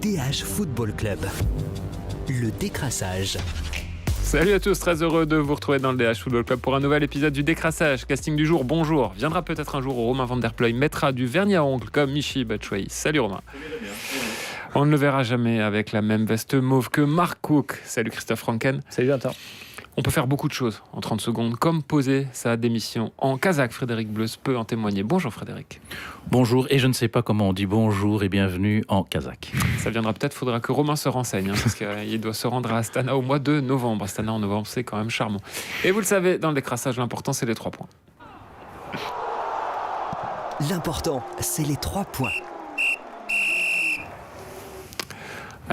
DH Football Club. Le décrassage. Salut à tous, très heureux de vous retrouver dans le DH Football Club pour un nouvel épisode du décrassage. Casting du jour, bonjour. Viendra peut-être un jour où Romain Van Der Ploy mettra du vernis à ongles comme Michy Batshuayi. Salut Romain. On ne le verra jamais avec la même veste mauve que Mark Cook. Salut Christophe Franken. Salut Jonathan. On peut faire beaucoup de choses en 30 secondes, comme poser sa démission en kazakh. Frédéric Bleus peut en témoigner. Bonjour Frédéric. Bonjour, et je ne sais pas comment on dit bonjour et bienvenue en kazakh. Ça viendra peut-être, faudra que Romain se renseigne, parce qu'il doit se rendre à Astana au mois de novembre. Astana en novembre, c'est quand même charmant. Et vous le savez, dans le décrassage, l'important, c'est les 3 points. L'important, c'est les 3 points.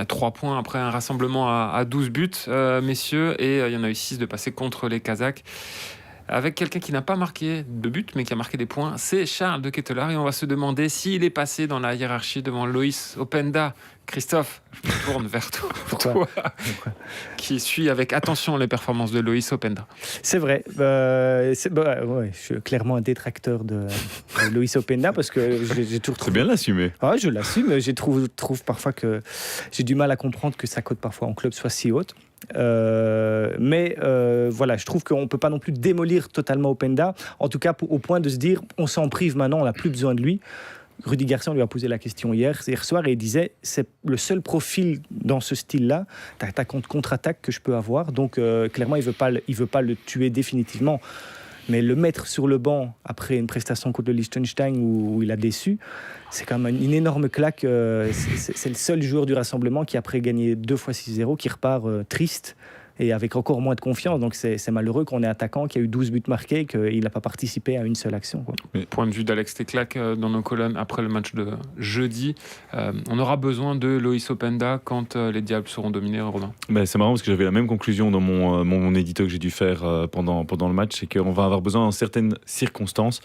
3 points après un rassemblement à 12 buts, messieurs, et il y en a eu 6 de passés contre les Kazakhs. Avec quelqu'un qui n'a pas marqué de but, mais qui a marqué des points, c'est Charles de Ketelaar. Et on va se demander s'il est passé dans la hiérarchie devant Loïs Openda. Christophe, je me tourne vers toi, Pourquoi qui suit avec attention les performances de Loïs Openda. C'est vrai. Ouais, je suis clairement un détracteur de Loïs Openda parce que j'ai toujours C'est bien l'assumer. Ah, je l'assume. Je trouve parfois que j'ai du mal à comprendre que sa cote parfois en club soit si haute. Mais voilà, je trouve qu'on ne peut pas non plus démolir totalement Openda. En tout cas, au point de se dire on s'en prive maintenant, on n'a plus besoin de lui. Rudy Garcia lui a posé la question hier soir et il disait c'est le seul profil dans ce style-là d'attaquant de contre-attaque que je peux avoir. Donc clairement, il veut pas le tuer définitivement. Mais le mettre sur le banc après une prestation contre le Liechtenstein où il a déçu, c'est quand même une énorme claque. C'est le seul joueur du rassemblement qui, après gagner 2 fois 6-0, qui repart triste et avec encore moins de confiance. Donc c'est malheureux qu'on ait un attaquant qui a eu 12 buts marqués et qu'il n'a pas participé à une seule action, quoi. Mais point de vue d'Alex Teclac dans nos colonnes après le match de jeudi, on aura besoin de Loïs Openda quand les Diables seront dominés, Romain. C'est marrant parce que j'avais la même conclusion dans mon édito que j'ai dû faire pendant le match, c'est qu'on va avoir besoin dans certaines circonstances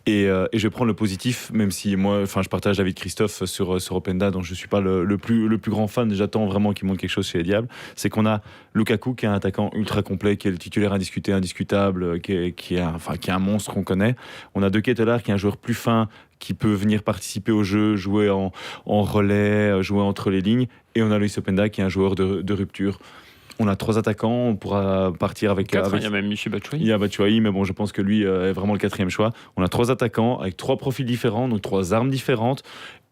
et je vais prendre le positif, même si moi je partage l'avis de Christophe sur Openda, dont je ne suis pas le plus grand fan. J'attends vraiment qu'il montre quelque chose chez les Diables. C'est qu'on a Lukaku qui est un attaquant ultra complet, qui est le titulaire indiscutable, qui est un monstre qu'on connaît. On a De Ketelaar qui est un joueur plus fin, qui peut venir participer au jeu, jouer en relais, jouer entre les lignes. Et on a Loïs Openda qui est un joueur de rupture. On a 3 attaquants, on pourra partir avec 4, il y a même Michy Batshuayi. Il y a Batshuayi, mais bon, je pense que lui est vraiment le 4e choix. On a 3 attaquants avec 3 profils différents, donc 3 armes différentes.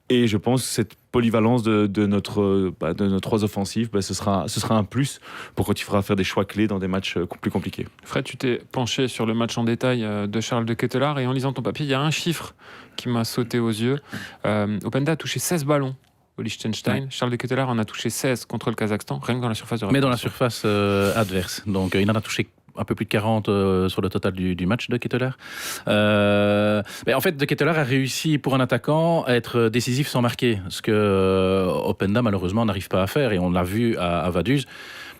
Et je pense que cette polyvalence de nos 3 offensives, ce sera un plus pour quand il faudra faire des choix clés dans des matchs plus compliqués. Fred, tu t'es penché sur le match en détail de Charles de Ketelaar et en lisant ton papier, il y a un chiffre qui m'a sauté aux yeux. Openda a touché 16 ballons au Liechtenstein. Ouais. Charles de Ketelaar en a touché 16 contre le Kazakhstan, rien que dans la surface de réparation. Mais dans la surface adverse. Donc il en a touché un peu plus de 40 sur le total du match de Ketelaar. Mais en fait, de Ketelaar a réussi pour un attaquant à être décisif sans marquer, ce que Openda malheureusement n'arrive pas à faire. Et on l'a vu à Vaduz.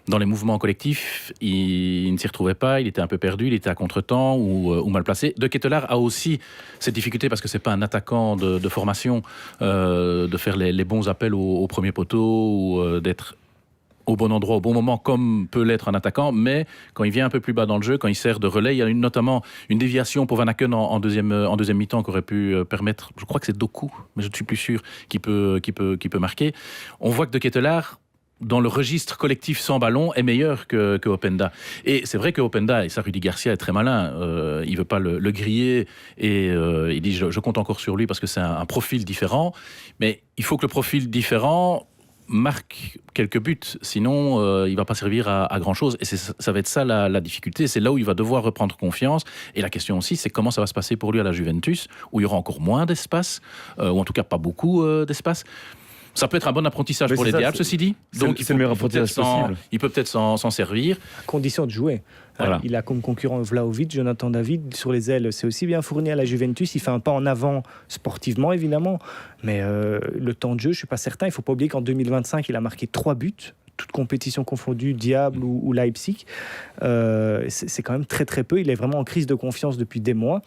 Dans les mouvements collectifs, il ne s'y retrouvait pas, il était un peu perdu, il était à contre-temps ou mal placé. De Ketelaar a aussi cette difficulté parce que c'est pas un attaquant de formation de faire les bons appels au premier poteau ou d'être au bon endroit, au bon moment, comme peut l'être un attaquant, mais quand il vient un peu plus bas dans le jeu, quand il sert de relais, il y a notamment une déviation pour Van Aken en deuxième mi-temps qui aurait pu permettre, je crois que c'est Doku, mais je ne suis plus sûr, qui peut marquer. On voit que De Ketelaar, dans le registre collectif sans ballon, est meilleur que Openda. Et c'est vrai que Openda, et ça Rudy Garcia est très malin, il ne veut pas le griller, et il dit je compte encore sur lui parce que c'est un profil différent, mais il faut que le profil différent marque quelques buts, sinon il ne va pas servir à grand-chose. Et ça va être ça la difficulté, c'est là où il va devoir reprendre confiance. Et la question aussi, c'est comment ça va se passer pour lui à la Juventus, où il y aura encore moins d'espace, ou en tout cas pas beaucoup d'espace. Ça peut être un bon apprentissage pour les Diables, ceci dit. Donc c'est le meilleur apprentissage possible. Il peut peut-être s'en servir. À condition de jouer. Voilà. Il a comme concurrent Vlahovic, Jonathan David sur les ailes. C'est aussi bien fourni à la Juventus. Il fait un pas en avant sportivement, évidemment. Mais le temps de jeu, je ne suis pas certain. Il ne faut pas oublier qu'en 2025, il a marqué 3 buts. toute compétition confondue, Diable ou Leipzig. C'est quand même très très peu. Il est vraiment en crise de confiance depuis des mois.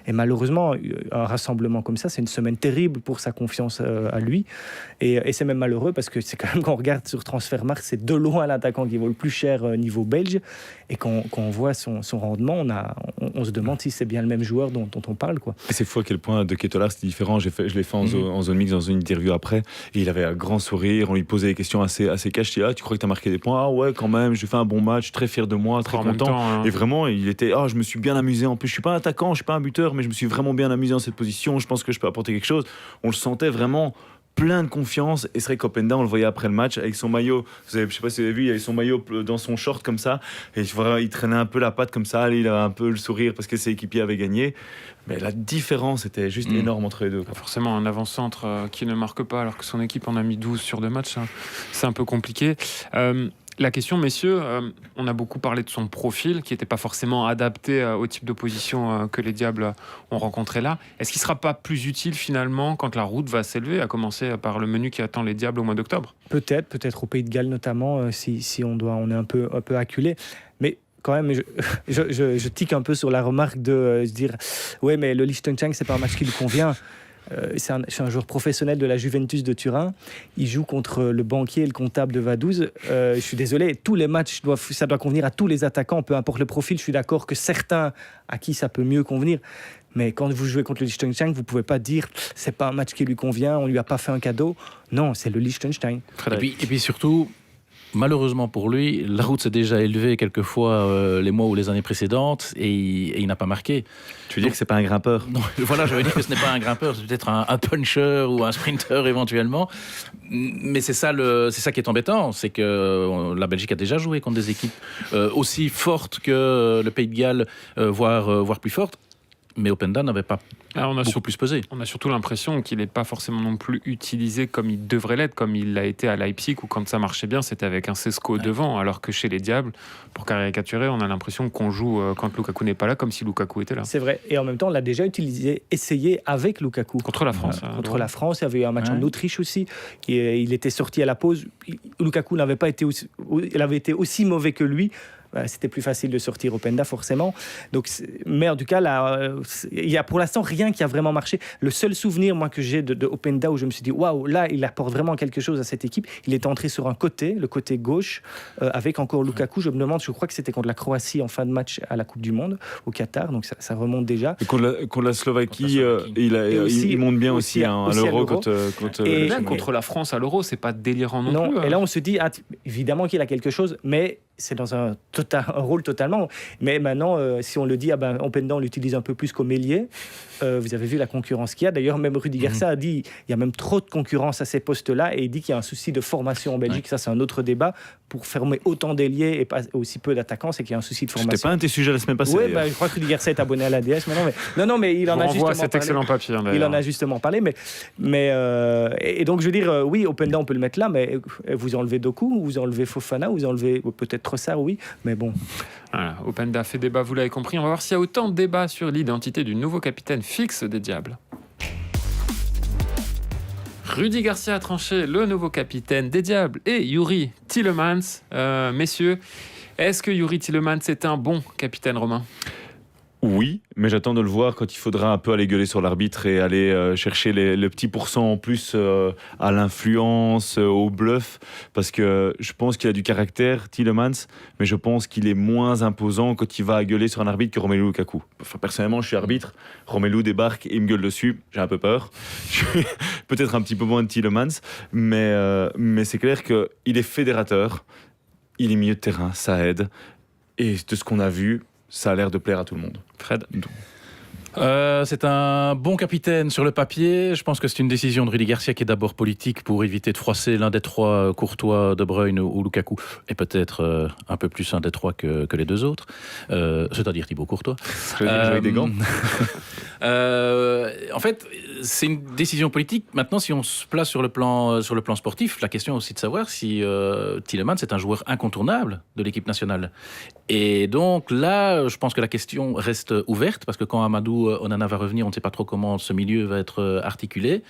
Et malheureusement, un rassemblement comme ça, c'est une semaine terrible pour sa confiance à lui. Et c'est même malheureux parce que c'est quand même, quand on regarde sur Transfermarkt, c'est de loin l'attaquant qui vaut le plus cher niveau belge. Et quand on voit son rendement, on se demande si c'est bien le même joueur dont on parle, quoi. Et c'est fou à quel point De Ketelaere c'était différent. Je l'ai fait en zone mixte dans une interview après. Et il avait un grand sourire. On lui posait des questions assez cash. Il dit, tu crois que tu as marqué des points? Ah ouais, quand même, j'ai fait un bon match, très fier de moi, très content. Et vraiment, il était, je me suis bien amusé. En plus, je suis pas un attaquant, je suis pas un buteur, mais je me suis vraiment bien amusé dans cette position. Je pense que je peux apporter quelque chose. On le sentait vraiment plein de confiance. Et c'est vrai qu'Openda, on le voyait après le match avec son maillot. Je sais pas si vous avez vu, il avait son maillot dans son short comme ça. Et il traînait un peu la patte comme ça. Il avait un peu le sourire parce que ses équipiers avaient gagné. Mais la différence était juste énorme entre les deux, quoi. Forcément, un avant-centre qui ne marque pas alors que son équipe en a mis 12 sur 2 matchs, c'est un peu compliqué. La question, messieurs, on a beaucoup parlé de son profil qui n'était pas forcément adapté au type d'opposition que les Diables ont rencontré là. Est-ce qu'il ne sera pas plus utile finalement quand la route va s'élever, à commencer par le menu qui attend les Diables au mois d'octobre? Peut-être au Pays de Galles notamment, si on est un peu acculé. Mais quand même, je tique un peu sur la remarque de se dire ouais, mais le Liechtenstein, c'est pas un match qui lui convient. C'est un joueur professionnel de la Juventus de Turin. Il joue contre le banquier et le comptable de Vaduz. Je suis désolé, tous les matchs, ça doit convenir à tous les attaquants, peu importe le profil. Je suis d'accord que certains à qui ça peut mieux convenir. Mais quand vous jouez contre le Liechtenstein, vous ne pouvez pas dire c'est pas un match qui lui convient, on ne lui a pas fait un cadeau. Non, c'est le Liechtenstein. Et puis surtout, malheureusement pour lui, la route s'est déjà élevée quelquefois les mois ou les années précédentes et il n'a pas marqué. Tu veux dire que c'est pas un grimpeur? Non, voilà, je veux dire que ce n'est pas un grimpeur, c'est peut-être un puncher ou un sprinter éventuellement. Mais c'est ça qui est embêtant, c'est que la Belgique a déjà joué contre des équipes aussi fortes que le Pays de Galles, voire plus fortes. Mais Openda n'avait pas beaucoup plus pesé. On a surtout l'impression qu'il n'est pas forcément non plus utilisé comme il devrait l'être, comme il l'a été à Leipzig, où quand ça marchait bien, c'était avec un Sesco devant, alors que chez les Diables, pour caricaturer, on a l'impression qu'on joue quand Lukaku n'est pas là, comme si Lukaku était là. C'est vrai, et en même temps, on l'a déjà essayé avec Lukaku. Contre la France. Contre la France, il y avait eu un match en Autriche aussi, il était sorti à la pause. Lukaku il avait été aussi mauvais que lui. C'était plus facile de sortir Openda forcément. Donc, mais en tout cas, il y a pour l'instant rien qui a vraiment marché. Le seul souvenir moi que j'ai de Openda où je me suis dit waouh, là il apporte vraiment quelque chose à cette équipe. Il est entré sur un côté, le côté gauche, avec encore Lukaku. Je me demande, je crois que c'était contre la Croatie en fin de match à la Coupe du Monde au Qatar. Donc ça remonte déjà. Et contre la Slovaquie, il monte bien aussi à l'Euro. Contre la France à l'Euro, c'est pas délirant non plus. Et là on se dit évidemment qu'il a quelque chose, mais c'est dans un rôle totalement. Mais maintenant, si on le dit, Openda, on l'utilise un peu plus comme ailier. Vous avez vu la concurrence qu'il y a. D'ailleurs, même Rudi Garcia a dit il y a même trop de concurrence à ces postes-là. Et il dit qu'il y a un souci de formation en Belgique. Ouais. Ça, c'est un autre débat. Pour former autant d'ailiers et pas aussi peu d'attaquants, c'est qu'il y a un souci de formation. C'était pas un de tes sujets la semaine passée. Oui, je crois que Rudi Garcia est abonné à l'ADS maintenant. Mais il en a justement cet parlé. Excellent papier. Il en a justement parlé. Et donc, je veux dire, oui, Openda, on peut le mettre là, mais vous enlevez Doku, vous enlevez Fofana, vous enlevez peut-être Trossard, oui. Mais bon. Voilà, Openda fait débat, vous l'avez compris. On va voir s'il y a autant de débats sur l'identité du nouveau capitaine fixe des Diables. Rudi Garcia a tranché, le nouveau capitaine des Diables, et Youri Tielemans. Messieurs, est-ce que Youri Tielemans est un bon capitaine, Romain ? Oui, mais j'attends de le voir quand il faudra un peu aller gueuler sur l'arbitre et aller chercher le petit pourcent en plus à l'influence, au bluff, parce que je pense qu'il a du caractère, Tielemans, mais je pense qu'il est moins imposant quand il va gueuler sur un arbitre que Romelu Lukaku. Enfin, personnellement, je suis arbitre, Romelu débarque et il me gueule dessus, j'ai un peu peur. Je suis peut-être un petit peu moins de Tielemans, mais c'est clair qu'il est fédérateur, il est milieu de terrain, ça aide, et de ce qu'on a vu, ça a l'air de plaire à tout le monde. Fred ? C'est un bon capitaine sur le papier. Je pense que c'est une décision de Rudi Garcia qui est d'abord politique pour éviter de froisser l'un des trois, Courtois, De Bruyne ou Lukaku, et peut-être un peu plus un des trois que les deux autres, c'est-à-dire Thibaut Courtois. Avec des gants. En fait, c'est une décision politique. Maintenant, si on se place sur le plan sportif, la question est aussi de savoir si Tielemans est un joueur incontournable de l'équipe nationale. Et donc là, je pense que la question reste ouverte, parce que quand Amadou Onana va revenir, on ne sait pas trop comment ce milieu va être articulé.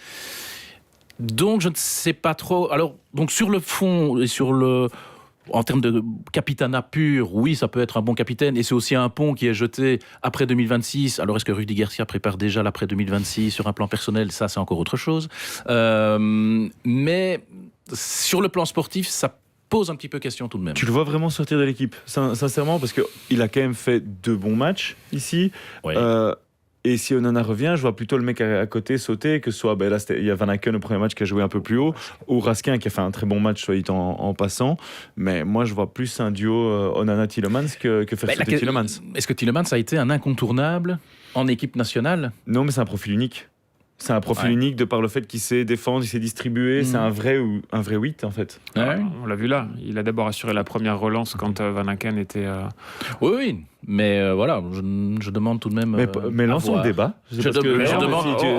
Donc je ne sais pas trop. Alors, donc sur le fond et sur le En termes de capitanat pur, oui, ça peut être un bon capitaine. Et c'est aussi un pont qui est jeté après 2026. Alors, est-ce que Rudy Garcia prépare déjà l'après 2026 sur un plan personnel? Ça, c'est encore autre chose. Mais sur le plan sportif, ça pose un petit peu question tout de même. Tu le vois vraiment sortir de l'équipe, sincèrement, parce qu'il a quand même fait 2 bons matchs ici. Ouais. Et si Onana revient, je vois plutôt le mec à côté sauter, que ce soit, là, il y a Van Aken au premier match qui a joué un peu plus haut, ou Raskin qui a fait un très bon match, soit dit en passant. Mais moi, je vois plus un duo Onana-Tielemans que faire sauter Tielemans. Est-ce que Tielemans a été un incontournable en équipe nationale? Non, mais c'est un profil unique. C'est un profil unique de par le fait qu'il sait défendre, il sait distribuer. C'est un vrai 8 en fait. Ouais. On l'a vu là. Il a d'abord assuré la première relance quand Van Aken était. Oui. Mais voilà, je demande tout de même. Mais lançons le débat.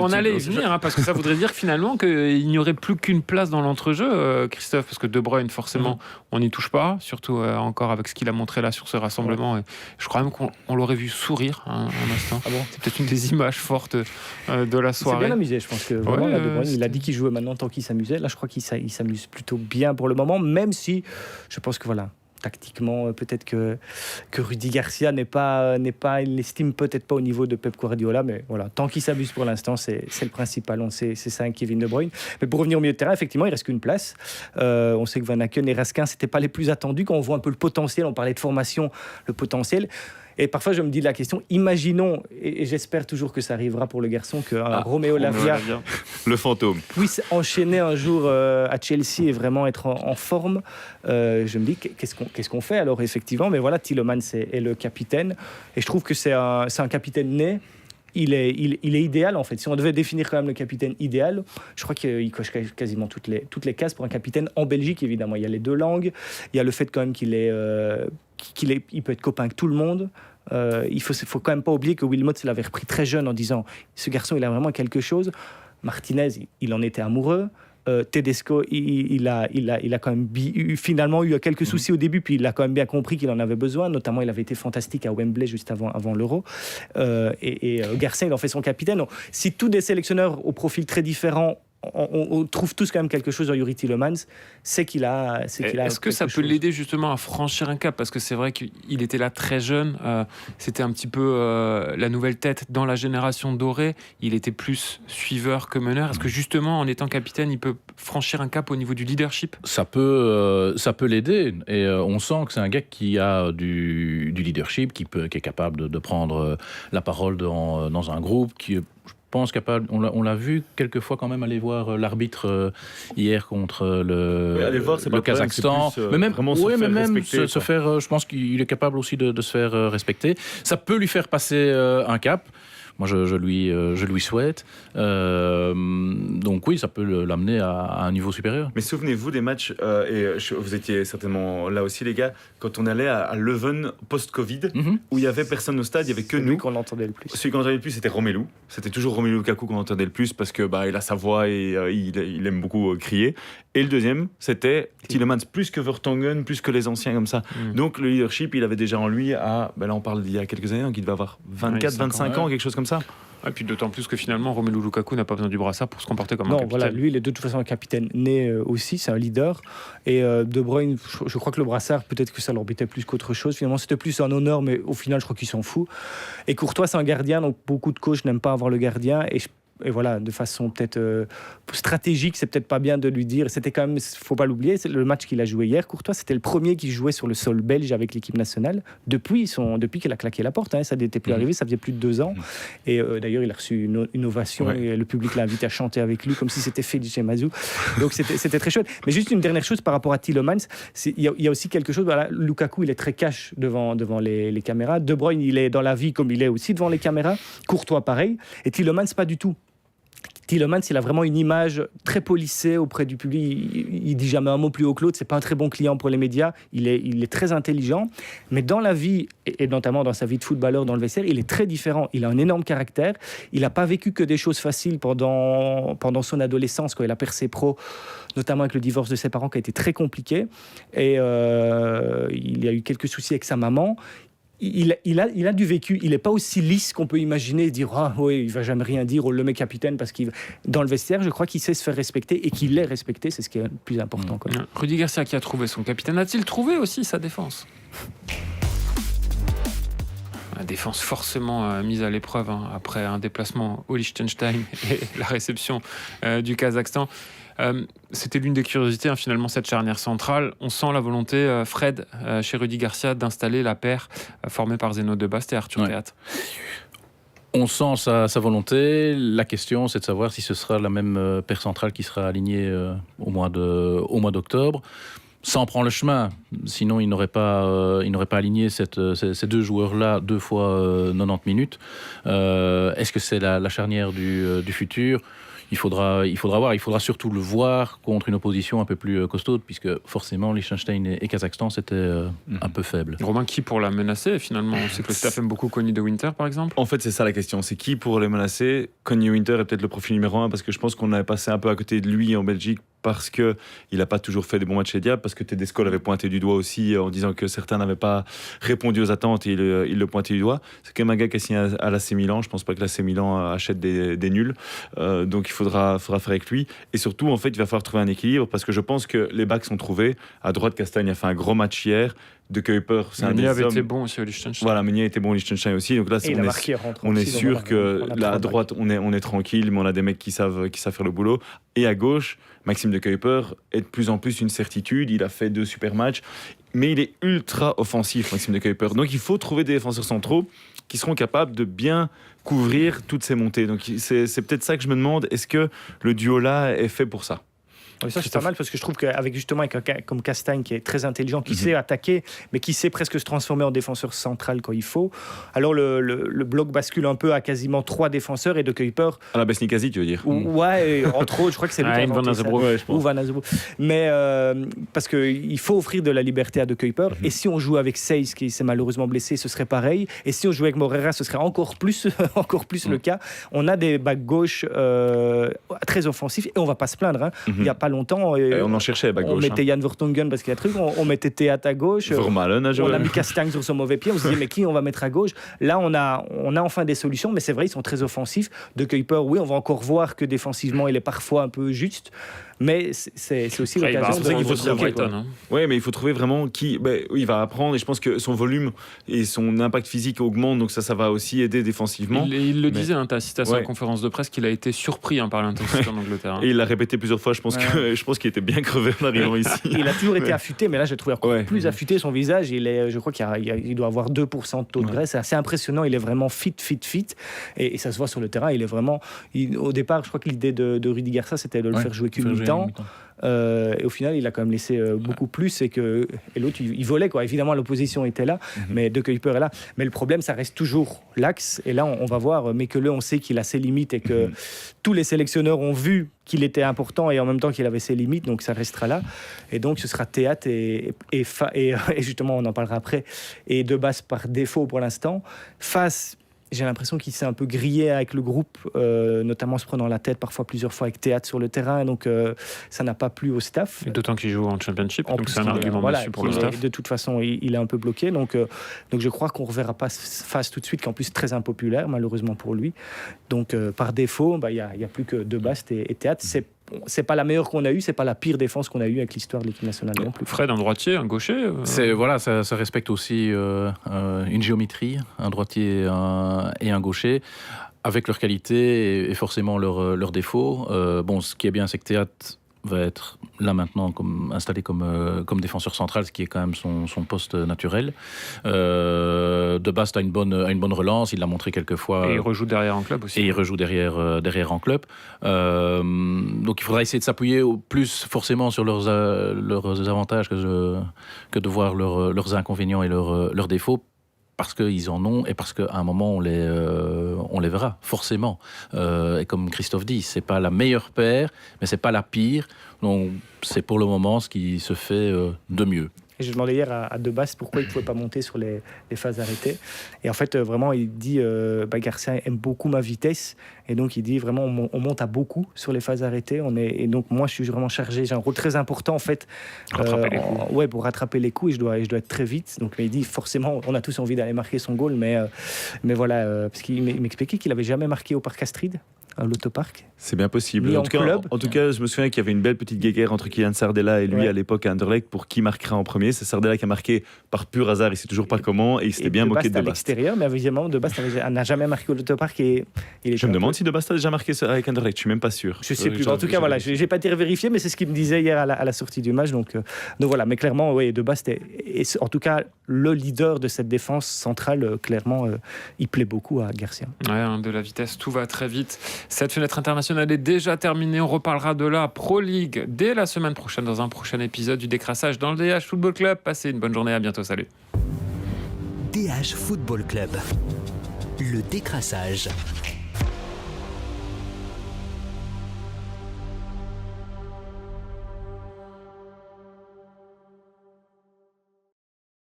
On allait y venir, parce que ça voudrait dire finalement qu'il n'y aurait plus qu'une place dans l'entrejeu, Christophe, parce que De Bruyne, forcément, on n'y touche pas, surtout encore avec ce qu'il a montré là sur ce rassemblement. Et je crois même qu'on l'aurait vu sourire un instant. Ah bon. C'est peut-être une des images fortes de la soirée. Il s'est bien amusé, je pense que vraiment, De Bruyne, il a dit qu'il jouait maintenant tant qu'il s'amusait. Là, je crois qu'il s'amuse plutôt bien pour le moment, même si je pense que voilà. Tactiquement, peut-être que Rudy Garcia il l'estime peut-être pas au niveau de Pep Guardiola, mais voilà, tant qu'il s'abuse pour l'instant, c'est le principal. On sait, c'est ça, Kevin De Bruyne. Mais pour revenir au milieu de terrain, effectivement, il reste qu'une place. On sait que Van Aken et Raskin, c'était pas les plus attendus. Quand on voit un peu le potentiel, on parlait de formation, le potentiel. Et parfois, je me dis la question, imaginons, et j'espère toujours que ça arrivera pour le garçon, que Romeo Lavia le fantôme puisse enchaîner un jour à Chelsea et vraiment être en forme. Je me dis, qu'est-ce qu'on fait alors, effectivement? Mais voilà, Tielemans est le capitaine. Et je trouve que c'est un capitaine né. Il est idéal, en fait. Si on devait définir quand même le capitaine idéal, je crois qu'il coche quasiment toutes les cases pour un capitaine en Belgique, évidemment. Il y a les 2 langues. Il y a le fait quand même qu'il peut être copain avec tout le monde. Il faut quand même pas oublier que Wilmot l'avait repris très jeune en disant ce garçon il a vraiment quelque chose. Martinez il en était amoureux. Tedesco il a quand même finalement eu quelques soucis au début, puis il a quand même bien compris qu'il en avait besoin, notamment il avait été fantastique à Wembley juste avant l'Euro, et Garcia il en fait son capitaine. Donc, si tous des sélectionneurs au profil très différent on trouve tous quand même quelque chose dans Youri Tielemans, c'est qu'il a Est-ce que ça peut l'aider justement à franchir un cap? Parce que c'est vrai qu'il était là très jeune, c'était un petit peu la nouvelle tête dans la génération dorée, il était plus suiveur que meneur. Est-ce que justement en étant capitaine il peut franchir un cap au niveau du leadership? Ça peut l'aider, et on sent que c'est un gars qui a du leadership, qui est capable de prendre la parole dans un groupe, qui est, je pense, capable. On l'a vu quelques fois quand même aller voir l'arbitre hier contre le Kazakhstan. Mais même se faire. Je pense qu'il est capable aussi de se faire respecter. Ça peut lui faire passer un cap. Moi, je lui souhaite. Donc oui, ça peut l'amener à un niveau supérieur. Mais souvenez-vous des matchs, vous étiez certainement là aussi, les gars, quand on allait à Leuven post-Covid, où il n'y avait personne au stade, il n'y avait que nous. Celui qu'on entendait le plus. Celui qu'on entendait le plus, c'était Romelu. C'était toujours Romelu Lukaku qu'on entendait le plus, parce que il a sa voix et il aime beaucoup crier. Et le deuxième, c'était Tielemans, plus que Vertonghen, plus que les anciens comme ça. Donc le leadership, il avait déjà en lui là on parle d'il y a quelques années, donc il devait avoir 24, 25 ans, quelque chose comme ça. Et puis d'autant plus que finalement Romelu Lukaku n'a pas besoin du brassard pour se comporter comme un capitaine. Voilà, lui il est de toute façon un capitaine né aussi, c'est un leader. Et De Bruyne, je crois que le brassard, peut-être que ça l'embêtait plus qu'autre chose. Finalement c'était plus un honneur, mais au final je crois qu'il s'en fout. Et Courtois c'est un gardien, donc beaucoup de coachs n'aiment pas avoir le gardien. Et voilà, de façon peut-être stratégique, c'est peut-être pas bien de lui dire. C'était quand même, faut pas l'oublier, c'est le match qu'il a joué hier. Courtois, c'était le premier qui jouait sur le sol belge avec l'équipe nationale depuis qu'il a claqué la porte. Ça n'était plus arrivé, ça faisait plus de 2 ans. Et d'ailleurs, il a reçu une ovation et le public l'a invité à chanter avec lui comme si c'était Felice Mazou. Donc c'était très chouette. Mais juste une dernière chose par rapport à Tielemans, il y a aussi quelque chose. Voilà, Lukaku, il est très cash devant les caméras. De Bruyne, il est dans la vie comme il est aussi devant les caméras. Courtois, pareil. Et Tielemans, pas du tout. Tielemans, il a vraiment une image très polissée auprès du public. Il dit jamais un mot plus haut que l'autre. C'est pas un très bon client pour les médias. Il est très intelligent, mais dans la vie et notamment dans sa vie de footballeur, dans le vestiaire, il est très différent. Il a un énorme caractère. Il n'a pas vécu que des choses faciles pendant son adolescence quand il a percé pro, notamment avec le divorce de ses parents qui a été très compliqué. Et il y a eu quelques soucis avec sa maman. il a du vécu. Il n'est pas aussi lisse qu'on peut imaginer et dire ah oui, il va jamais rien dire, on le met capitaine parce qu'il dans le vestiaire, je crois qu'il sait se faire respecter et qu'il est respecté, c'est ce qui est le plus important. Quoi. Rudy Garcia qui a trouvé son capitaine, a-t-il trouvé aussi sa défense? La défense forcément mise à l'épreuve après un déplacement au Liechtenstein et la réception du Kazakhstan. C'était l'une des curiosités finalement, cette charnière centrale. On sent la volonté, Fred, chez Rudy Garcia, d'installer la paire formée par Zeno de Bast et Arthur Théat. On sent sa volonté. La question, c'est de savoir si ce sera la même paire centrale qui sera alignée au mois d'octobre. Ça en prend le chemin, sinon il n'aurait pas aligné ces deux joueurs-là 2 fois 90 minutes. Est-ce que c'est la charnière du futur ? Il faudra voir, il faudra surtout le voir contre une opposition un peu plus costaude, puisque forcément Liechtenstein et Kazakhstan c'était un peu faible. Romain, qui pour la menacer finalement? On sait que le staff aime beaucoup Connie de Winter par exemple. En fait, c'est ça la question, c'est qui pour les menacer? Connie Winter est peut-être le profil numéro 1, parce que je pense qu'on avait passé un peu à côté de lui en Belgique, parce qu'il n'a pas toujours fait des bons matchs chez Diable, parce que Tedesco l'avait pointé du doigt aussi en disant que certains n'avaient pas répondu aux attentes et il le pointait du doigt. C'est quand même un gars qui a signé à l'AC Milan. Je ne pense pas que l'AC Milan achète des nuls. Donc il faudra faire avec lui. Et surtout, en fait, il va falloir trouver un équilibre, parce que je pense que les backs sont trouvés. À droite, Castagne a fait un gros match hier. De Kuiper, c'est un des hommes. Meunier avait été bon aussi au Liechtenstein. Voilà, Meunier était bon au Liechtenstein aussi. Donc là, on est sûr que là, à droite, on est tranquille, mais on a des mecs qui savent faire le boulot. Et à gauche, Maxime de Kuiper est de plus en plus une certitude. Il a fait 2 super matchs, mais il est ultra offensif, Maxime de Kuiper. Donc il faut trouver des défenseurs centraux qui seront capables de bien couvrir toutes ces montées. Donc c'est peut-être ça que je me demande. Est-ce que le duo-là est fait pour ça? Oui, ça c'est pas mal, parce que je trouve qu'avec justement comme Castagne qui est très intelligent, qui sait attaquer, mais qui sait presque se transformer en défenseur central quand il faut, alors le bloc bascule un peu à quasiment 3 défenseurs et de Kuiper. À la Besnikazi, tu veux dire? Ouais, entre autres, je crois que c'est lui qui a inventé ça. Ou Van Azebro. Mais parce qu'il faut offrir de la liberté à de Kuiper, et si on joue avec Seyss qui s'est malheureusement blessé, ce serait pareil, et si on joue avec Moreira, ce serait encore plus le cas. On a des backs gauche très offensifs et on va pas se plaindre. Hein. Il y a pas longtemps, on en cherchait à bas gauche. On mettait Jan Vertonghen parce qu'il y a truc, on mettait Théat à gauche, Vermaelen à jouer. On a mis Castagne sur son mauvais pied, on se disait mais qui on va mettre à gauche? Là on a enfin des solutions, mais c'est vrai ils sont très offensifs. De Kuiper, oui, on va encore voir que défensivement il est parfois un peu juste, mais c'est aussi l'occasion de... Oui, mais il faut trouver vraiment qui... il va apprendre, et je pense que son volume et son impact physique augmentent, donc ça va aussi aider défensivement. Il le disait, tu as cité à sa conférence de presse qu'il a été surpris par l'intensité en Angleterre. Et il l'a répété plusieurs fois, je pense qu'il était bien crevé en arrivant ici. Il a toujours été affûté, mais là j'ai trouvé encore plus affûté son visage. Je crois qu'il doit avoir 2% de taux de graisse, c'est assez impressionnant, il est vraiment fit, et ça se voit sur le terrain, il est vraiment... au départ, je crois que l'idée de Rudy Garcia, c'était de le faire jouer qu'une mi-temps. Et au final, il a quand même laissé beaucoup plus, et l'autre, il volait, quoi. Évidemment, l'opposition était là, mais De Kuiper est là. Mais le problème, ça reste toujours l'axe. Et là, on va voir, Mekele, on sait qu'il a ses limites et que tous les sélectionneurs ont vu qu'il était important et en même temps qu'il avait ses limites, donc ça restera là. Et donc, ce sera Théat et justement, on en parlera après, et De Bast par défaut pour l'instant. Face... J'ai l'impression qu'il s'est un peu grillé avec le groupe, notamment se prenant la tête parfois plusieurs fois avec Théat sur le terrain, donc ça n'a pas plu au staff. Et d'autant qu'il joue en Championship, donc c'est un argument dessus pour le staff. De toute façon, il est un peu bloqué, donc je crois qu'on ne reverra pas face tout de suite, qu'en plus très impopulaire, malheureusement pour lui. Donc par défaut, il n'y a plus que De Bast et Théat. C'est pas la meilleure qu'on a eue, c'est pas la pire défense qu'on a eue avec l'histoire de l'équipe nationale non plus. Fred, un droitier, un gaucher ça respecte aussi une géométrie, un droitier et un gaucher, avec leurs qualités et forcément leurs défauts. Ce qui est bien, c'est que Théat va être là maintenant installé comme défenseur central, ce qui est quand même son poste naturel. De Bast a une bonne relance, il l'a montré quelques fois. Et il rejoue derrière en club aussi. Et il rejoue derrière en club. Donc il faudra essayer de s'appuyer plus forcément sur leurs avantages que de voir leurs inconvénients et leurs défauts, parce qu'ils en ont et parce qu'à un moment on les verra forcément. Et comme Christophe dit, c'est pas la meilleure paire, mais c'est pas la pire. Donc c'est pour le moment ce qui se fait de mieux. Et je demandais hier à Debast pourquoi il ne pouvait pas monter sur les phases arrêtées. Et en fait, vraiment, il dit Garcia aime beaucoup ma vitesse. Et donc, il dit vraiment, on monte à beaucoup sur les phases arrêtées. Et donc, moi, je suis vraiment chargé. J'ai un rôle très important, en fait, pour rattraper les coups. Et je dois être très vite. Donc, il dit, forcément, on a tous envie d'aller marquer son goal. Mais voilà, parce qu'il m'expliquait qu'il n'avait jamais marqué au Parc Astrid, à l'Autopark. C'est bien possible. Ni En en tout cas, club. en tout cas, je me souviens qu'il y avait une belle petite guéguerre entre Kylian Sardella et lui à l'époque à Anderlecht pour qui marquera en premier. C'est Sardella qui a marqué par pur hasard, il ne sait toujours pas comment, et il s'était bien moqué de à Debast. l'extérieur, mais évidemment, Debast n'a jamais marqué au L'Autopark. Et Je me demande si Debast a déjà marqué avec Anderlecht, je ne suis même pas sûr. Je ne sais plus. En tout cas, voilà, je n'ai pas été vérifié, mais c'est ce qu'il me disait hier à la sortie du match. Donc voilà, mais clairement, oui, Debast est en tout cas le leader de cette défense centrale. Clairement, il plaît beaucoup à Garcia. Ouais, de la vitesse, tout va très vite. Cette fenêtre internationale est déjà terminée. On reparlera de la Pro League dès la semaine prochaine dans un prochain épisode du Décrassage dans le DH Football Club. Passez une bonne journée, à bientôt, salut. DH Football Club. Le décrassage.